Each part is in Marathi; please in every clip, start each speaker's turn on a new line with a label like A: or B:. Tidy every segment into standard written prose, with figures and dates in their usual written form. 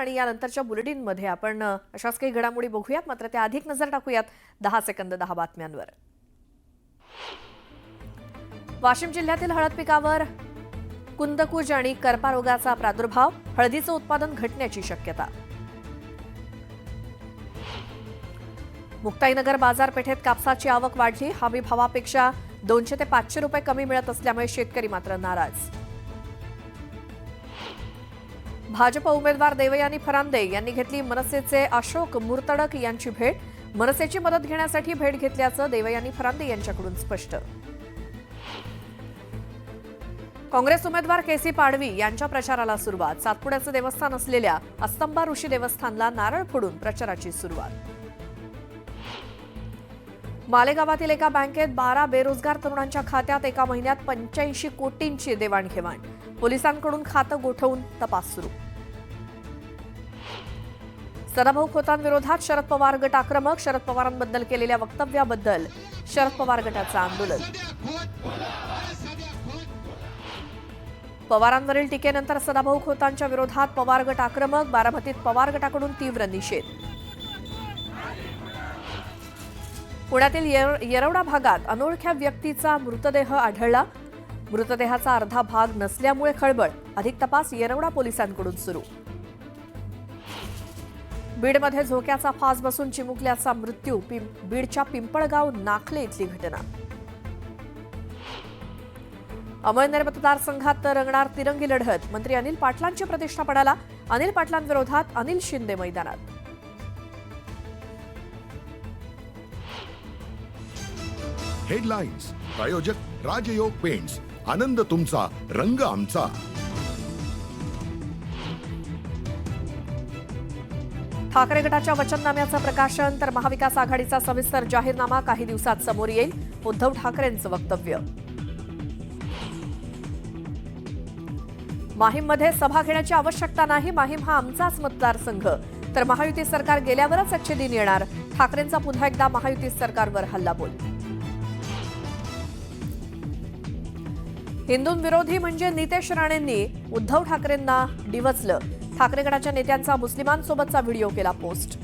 A: आणि यानंतरच्या बुलेटिनमध्ये आपण अशाच काही घडामोडी बघूयात. मात्र त्या अधिक नजर टाकूयात 10 सेकंद 10 बातम्यांवर. वाशिम जिल्ह्यातील हळद पिकावर कुंदकुज आणि करपा रोगाचा प्रादुर्भाव, हळदीचं उत्पादन घटण्याची शक्यता. मुक्ताईनगर बाजारपेठेत कापसाची आवक वाढली, हमी भावापेक्षा 200 ते 500 रुपये कमी मिळत असल्यामुळे शेतकरी मात्र नाराज. भाजप उमेदवार देवयानी फरांदे यांनी घेतली मनसेचे अशोक मुर्तडक यांची भेट. मनसेची मदत घेण्यासाठी भेट घेतल्याचं देवयानी फरांदे यांच्याकडून स्पष्ट. काँग्रेस उमेदवार केसी पाडवी यांच्या प्रचाराला सुरुवात. सातपुड्याचं देवस्थान असलेल्या अस्तंबा ऋषी देवस्थानला नारळ फोडून प्रचाराची सुरुवात. मालेगावातील एका बँकेत 12 बेरोजगार तरुणांच्या खात्यात एका महिन्यात 85 कोटींची देवाणघेवाण. पोलिसांकडून खातं गोठवून तपास सुरू. सदाभाऊ खोतांविरोधात शरद पवार गट आक्रमक. शरद पवारांबद्दल केलेल्या वक्तव्याबद्दल शरद पवार गटाचं आंदोलन. पवारांवरील टीकेनंतर सदाभाऊ खोतांच्या विरोधात पवार गट आक्रमक. बारामतीत पवार गटाकडून तीव्र निषेध. पुण्यातील येरवडा भागात अनोळख्या व्यक्तीचा मृतदेह आढळला. मृतदेहाचा अर्धा भाग नसल्यामुळे खळबळ. अधिक तपास येरवडा पोलिसांकडून सुरू. बीडमध्ये झोक्याचा फास बसून चिमुकल्याचा मृत्यू. बीडच्या पिंपळगाव नाखले इथली घटना. अमळनेर मतदारसंघात रंगणार तिरंगी लढत. मंत्री अनिल पाटलांची प्रतिष्ठा पडाला. अनिल पाटलांविरोधात अनिल शिंदे मैदानात.
B: हेडलाईन्स प्रायोजक राजयोग पेंट्स. आनंद तुमचा, रंग आमचा.
A: ठाकरे गटाच्या वचननाम्याचं प्रकाशन तर महाविकास आघाडीचा सविस्तर जाहीरनामा काही दिवसात समोर येईल. उद्धव ठाकरेंचं वक्तव्य. माहीममध्ये सभा घेण्याची आवश्यकता नाही. माहीम हा आमचाच मतदारसंघ. तर महायुती सरकार गेल्यावरच अच्छे दिन येणार. ठाकरेंचा पुन्हा एकदा महायुती सरकारवर हल्लाबोल. हिंदूंविरोधी म्हणजे नितेश राणेंनी उद्धव ठाकरेंना डिवचलं. ठाकरे गटाच्या नेत्यांचा मुस्लिमांसोबतचा व्हिडिओ केला पोस्ट.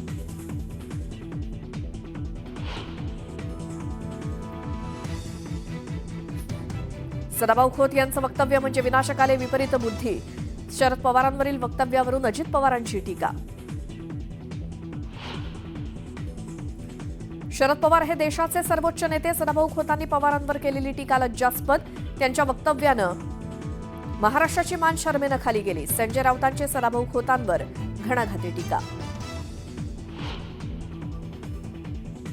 A: सदाभाऊ खोत यांचं वक्तव्य म्हणजे विनाशकाले विपरीत बुद्धी. शरद पवारांवरील वक्तव्यावरून अजित पवारांची टीका. शरद पवार हे देशाचे सर्वोच्च नेते. सदाभाऊ खोतांनी पवारांवर केलेली टीका लज्जास्पद. त्यांच्या वक्तव्यानं महाराष्ट्राची मान शरमेनं खाली गेली. संजय राऊतांचे सदाभाऊ खोतांवर घणाघाती टीका.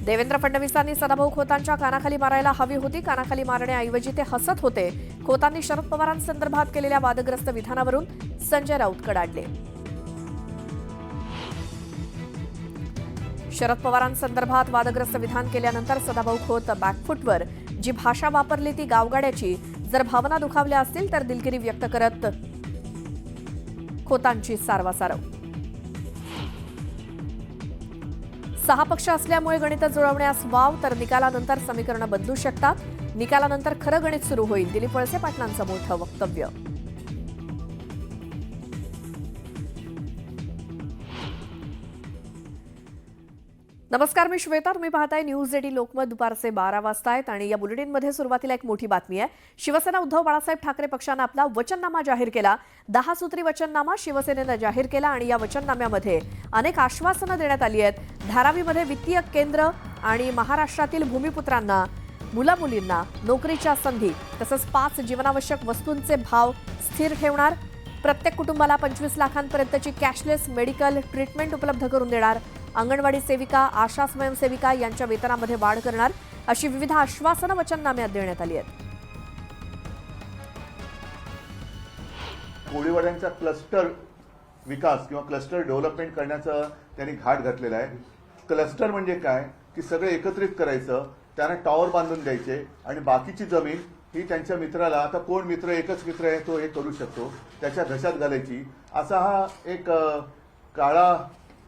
A: देवेंद्र फडणवीसांनी सदाभाऊ खोतांच्या कानाखाली मारायला हवी होती. कानाखाली मारण्याऐवजी ते हसत होते. खोतांनी शरद पवारांसंदर्भात केलेल्या वादग्रस्त विधानावरून संजय राऊत कडाडले. शरद पवारांसंदर्भात वादग्रस्त विधान केल्यानंतर सदाभाऊ खोत बॅकफुटवर. जी भाषा वापरली ती गावगाड्याची. जर भावना दुखावल्या असतील तर दिलगिरी व्यक्त करत खोतांची सारवासारव. 6 पक्ष असल्यामुळे गणित जुळवण्यास वाव. तर निकालानंतर समीकरणं बदलू शकतात. निकालानंतर खरं गणित सुरू होईल. दिलीप वळसे पाटलांचं मोठं वक्तव्य. नमस्कार, मी श्वेता. तुम्ही पाहताय न्यूज 18 लोकमत. दुपारचे 12 वाजता आहेत आणि या बुलेटिनमध्ये सुरुवातीला एक मोठी बातमी आहे. शिवसेना उद्धव बाळासाहेब ठाकरे पक्षानं आपला वचननामा जाहीर केला. 10 सूत्री वचननामा शिवसेनेनं जाहीर केला आणि या वचननाम्यामध्ये अनेक आश्वासनं देण्यात आली आहेत. धारावीमध्ये वित्तीय केंद्र आणि महाराष्ट्रातील भूमिपुत्रांना मुला मुलींना नोकरीच्या संधी तसंच 5 जीवनावश्यक वस्तूंचे भाव स्थिर ठेवणार. प्रत्येक कुटुंबाला 25 लाखांपर्यंतची कॅशलेस मेडिकल ट्रीटमेंट उपलब्ध करून देणार. अंगणवाडी सेविका, आशा स्वयंसेविका यांच्या वेतनामध्ये वाढ करणार. अशी विविध आश्वासनं वचननाम्यात देण्यात आली आहेत.
C: कोळीवाड्यांचा क्लस्टर विकास किंवा क्लस्टर डेव्हलपमेंट करण्याचा त्यांनी घाट घातलेला आहे. क्लस्टर म्हणजे काय की सगळे एकत्रित करायचं, त्यांना टॉवर बांधून द्यायचे आणि बाकीची जमीन ही त्यांच्या मित्राला, आता कोण मित्र, एकच मित्र आहे तो हे करू शकतो, त्याच्या घशात घालायची. असा हा एक काळा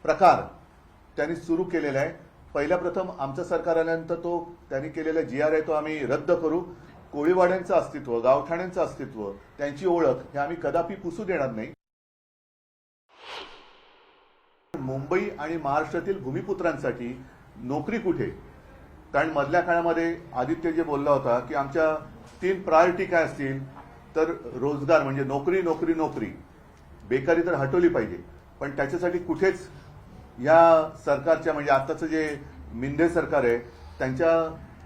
C: प्रकार त्यांनी सुरू केलेला आहे. पहिल्या प्रथम आमचं सरकार आल्यानंतर तो त्यांनी केलेला GR आहे तो आम्ही रद्द करू. कोळीवाड्यांचं अस्तित्व, गावठाण्यांचं अस्तित्व, त्यांची ओळख हे आम्ही कदापि पुसू देणार नाही. मुंबई आणि महाराष्ट्रातील भूमिपुत्रांसाठी नोकरी कुठे? कारण मधल्या काळामध्ये आदित्य जे बोलला होता की आमच्या 3 प्रायोरिटी काय असतील, तर रोजगार म्हणजे नोकरी नोकरी नोकरी, बेकारी तर हटवली पाहिजे. पण त्याच्यासाठी कुठेच या सरकारच्या म्हणजे आताचं जे मिंदे सरकार आहे त्यांच्या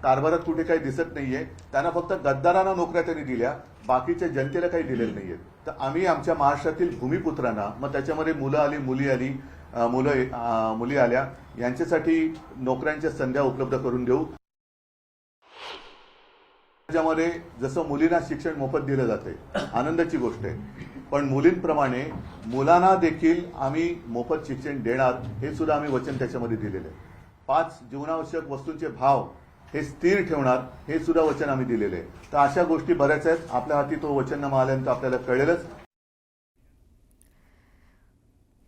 C: कारभारात कुठे काही दिसत नाहीये. त्यांना फक्त गद्दारांना नोकऱ्या त्यांनी दिल्या, बाकीच्या जनतेला काही दिलेलं नाहीये. तर आम्ही आमच्या महाराष्ट्रातील भूमिपुत्रांना, मग त्याच्यामध्ये मुलं आली मुली आली मुली आल्या, यांच्यासाठी नोकऱ्यांच्या संध्या उपलब्ध करून देऊ. त्याच्यामध्ये जसं मुलींना शिक्षण मोफत दिलं जाते, आनंदाची गोष्ट आहे, पण मुलींप्रमाणे मुलांना देखील आम्ही मोफत शिक्षण देणार हे सुद्धा आम्ही वचन त्याच्यामध्ये दिलेलं आहे. 5 जीवनावश्यक वस्तूंचे भाव हे स्थिर ठेवणार हे सुद्धा वचन आम्ही दिलेले आहे. तर अशा गोष्टी बऱ्याच आहेत. आपल्या हाती तो वचननामा आल्यानंतर आपल्याला कळेलच.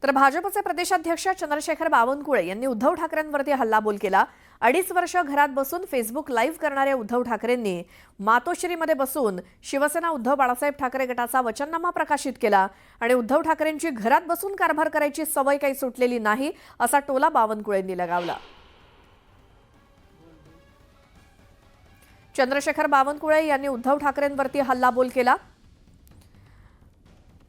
A: तर भाजपचे प्रदेशाध्यक्ष चंद्रशेखर बावनकुळे यांनी उद्धव ठाकरेंवरती हल्लाबोल केला. 2.5 वर्ष घरात बसून फेसबुक लाईव्ह करणाऱ्या उद्धव ठाकरेंनी मातोश्रीमध्ये बसून शिवसेना उद्धव बाळासाहेब ठाकरे गटाचा वचननामा प्रकाशित केला आणि उद्धव ठाकरेंची घरात बसून कारभार करायची सवय काही सुटलेली नाही असा टोला बावनकुळेंनी लगावला. चंद्रशेखर बावनकुळे यांनी उद्धव ठाकरेंवरती हल्लाबोल केला.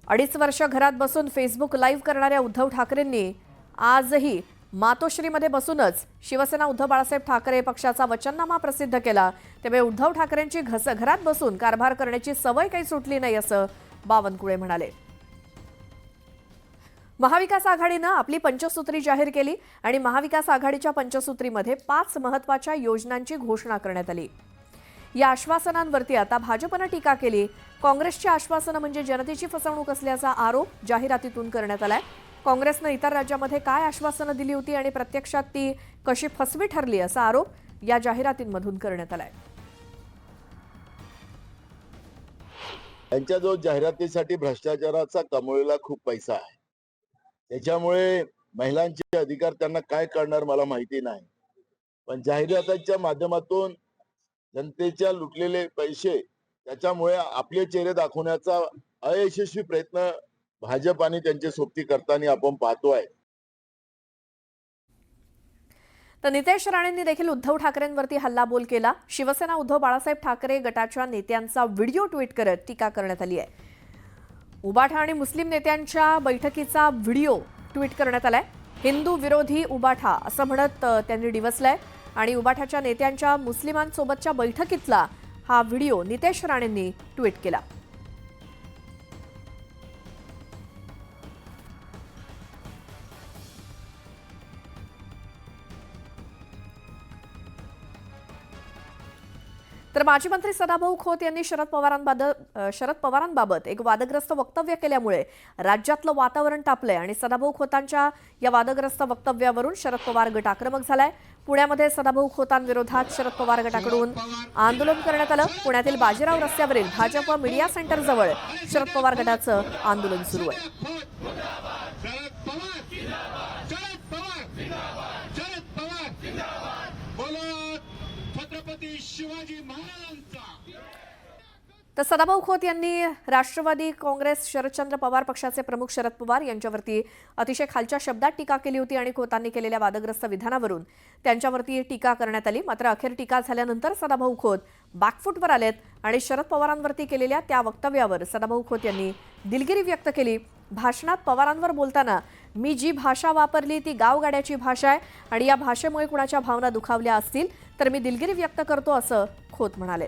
A: 2.5 वर्ष घरात बसून फेसबुक लाईव्ह करणाऱ्या उद्धव ठाकरेंनी आजही मातोश्रीमध्ये बसूनच शिवसेना उद्धव बाळासाहेब ठाकरे पक्षाचा वचननामा प्रसिद्ध केला. त्यामुळे उद्धव ठाकरेंची घरात बसून कारभार करण्याची सवय काही सुटली नाही असं बावनकुळे म्हणाले. महाविकास आघाडीनं आपली पंचसूत्री जाहीर केली आणि महाविकास आघाडीच्या पंचसूत्रीमध्ये 5 महत्त्वाच्या योजनांची घोषणा करण्यात आली. या आश्वासनांवरती आता भाजपनं टीका केली. काँग्रेसची आश्वासनं म्हणजे जनतेची फसवणूक असल्याचा आरोप जाहिरातीतून करण्यात आलाय. काँग्रेसनं इतर राज्यामध्ये काय आश्वासनं दिली होती आणि प्रत्यक्षात ती कशी फसवी ठरली असा आरोप या जाहिरातींमधून करण्यात आलाय.
D: त्यांच्या जो जाहिरातीसाठी भ्रष्टाचाराचा कमवलेला खूप पैसा आहे, त्याच्यामुळे महिलांचे अधिकार त्यांना काय करणार मला माहिती नाही. पण जाहिरातीच्या माध्यमातून जनतेच्या लुटलेले पैसे त्याच्यामुळे आपले चेहरे दाखवण्याचा अयशस्वी प्रयत्न भाजप आणि त्यांचे सोबती करताना आपण पाहतोय.
A: तर नितेश राणेंनी देखील उद्धव ठाकरेंवरती हल्लाबोल केला. शिवसेना उद्धव बाळासाहेब ठाकरे गटाच्या नेत्यांचा व्हिडिओ ट्विट करत टीका करण्यात आली आहे. उबाठा आणि मुस्लिम नेत्यांच्या बैठकीचा व्हिडिओ ट्विट करण्यात आलाय. हिंदू विरोधी उबाठा असं म्हणत त्यांनी डिवचलंय आणि उबाठाच्या नेत्यांच्या मुस्लिमांसोबतच्या बैठकीतला हा व्हिडिओ नितेश राणेंनी ट्विट केला. तर माजी मंत्री सदाभाऊ खोत यांनी शरद पवारांबाबत एक वादग्रस्त वक्तव्य केल्यामुळे राज्यातलं वातावरण तापलंय आणि सदाभाऊ खोतांच्या या वादग्रस्त वक्तव्यावरून शरद पवार गट आक्रमक झालाय. पुण्यामध्ये सदाभाऊ खोतांविरोधात शरद पवार गटाकडून आंदोलन करण्यात आलं. पुण्यातील बाजीराव रस्त्यावरील भाजप मीडिया सेंटर जवळ शरद पवार गटाचं आंदोलन सुरू आहे. तर सदाभाऊ खोत यांनी राष्ट्रवादी काँग्रेस शरदचंद्र पवार पक्षाचे प्रमुख शरद पवार यांच्यावरती अतिशय खालच्या शब्दात टीका केली होती आणि खोतांनी केलेल्या वादग्रस्त विधानावरून त्यांच्यावरती टीका करण्यात आली. मात्र अखेर टीका झाल्यानंतर सदाभाऊ खोत बॅकफूटवर आलेत आणि शरद पवारांवरती केलेल्या त्या वक्तव्यावर सदाभाऊ खोत यांनी दिलगिरी व्यक्त केली. भाषणात पवारांवर बोलताना मी जी भाषा वापरली ती गावगाड्याची भाषा आहे आणि या भाषेमुळे कुणाच्या भावना दुखावल्या असतील तर मी दिलगिरी व्यक्त करतो असं खोत म्हणाले.